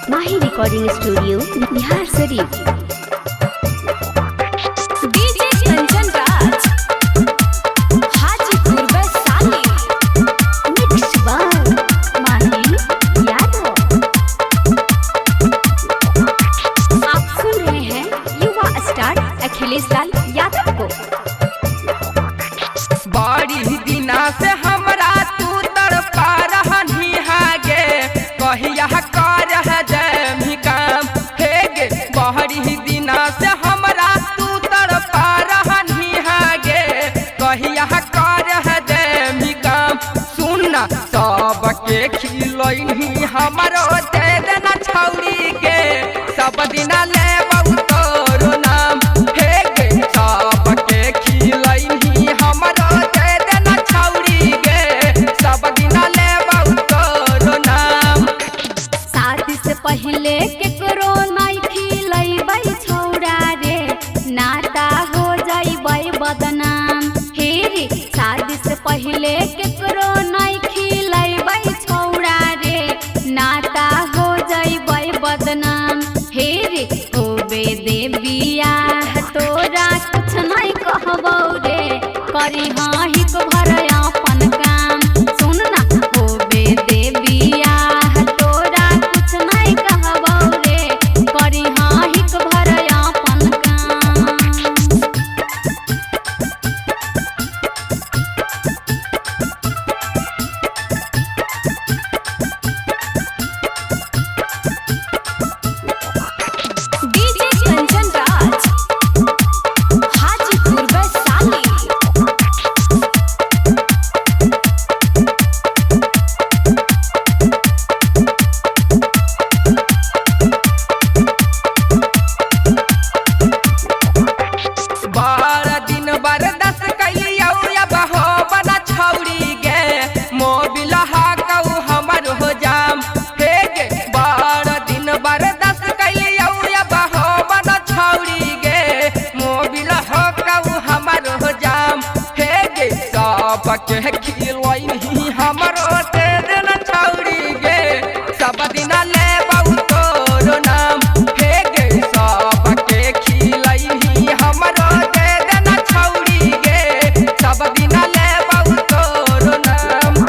माही recording studio Bihar Sharif. DJ Kanchan Raj Hajipur Vaishali. Mix by Mahi Yadav. आप सुन रहे हैं युवा स्टार अखिलेश लाल यादव को। बड़ी दिना से हमरा तू तड़पा रहनी हागे कहिया कर जमी काम हे गे। बड़ी दिना से हमरा तू तड़पा रहनी हागे कहिया कर जमी काम। सुनना सबके खिलैनी हमरो दे देना छौरी के सब दिना ले तोरो नाम हे गे। सबके खिलैनी हमरो दे देना छौरी गे सब दिना ले तोरो नाम। शादी से पहले केकरो नहीं खिलैबै छौरा रे नाता हो जाइबै बदनाम हे रे। शादी से पहले केकरो नहीं खिलैबै छौरा रे नाता हो जाइबै बदनाम हे रे। होबे दे बियाह तोरा कुछ नहीं कहबौ रे करी हाँ ही को भर अपन काम। सुन ना होबे दे बियाह तोरा कुछ नहीं कहबौ रे करी हाँ ही को भर अपन काम। डीजे कंचन राज हाजीपुर वैशाली। बारह दिन बरदस कलियौ अब हो बना छौरी गे मोबिल हाकौ हमर हो जाम हे गे। बारह दिन बरदस कलियौ अब हो बना छौरी गे मोबिल हाकौ हमर हो जाम हे गे। सबके खिलैनी हमरो दे देना छौरी गे सब दिना ले तोरो नाम हे गे। सबके खिलैनी हमरो दे देना छौरी गे सब दिना ले तोरो नाम।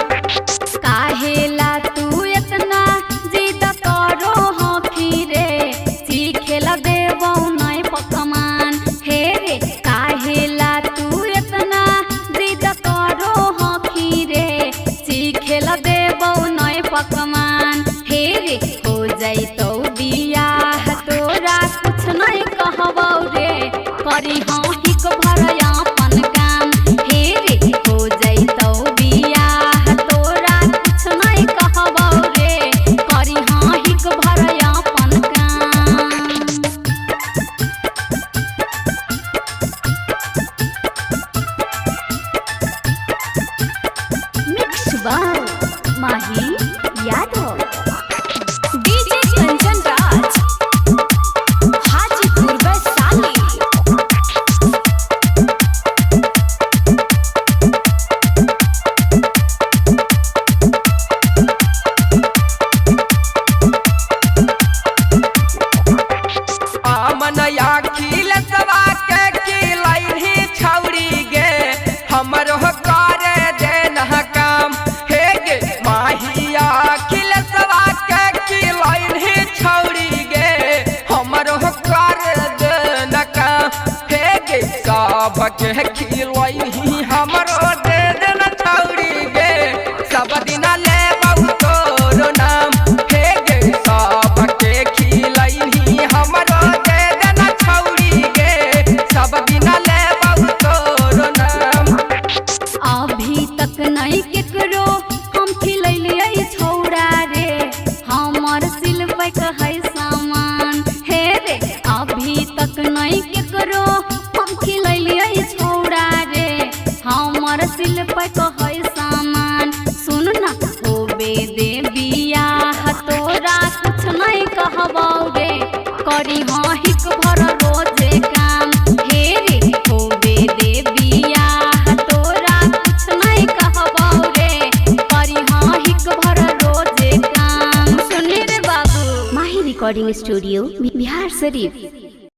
काहेला तू इतना जिद करो हो फिरे सीखेला देबौ नहीं पकमान हे रे। काहेला तू इतना जिद करो हो फिरे सीखेला देबौ नहीं पकमान हे रे। हो जैतौ बियाह तोरा कुछ नहीं कहबौ रे करी हाँ ही को भर अपन काम हे रे। हो जैतौ बियाह तोरा कुछ नहीं कहबौ रे करी हाँ ही को भर अपन काम। Mix by Mahi Yadav. DJ Kanchan Raj Hajipur Vaishali. आमन अखिल सवा के खिलैनी छौरी गे हमरो कर देना काम हे गे। माही अखिल रिकॉर्डिंग स्टूडियो बिहार शरीफ।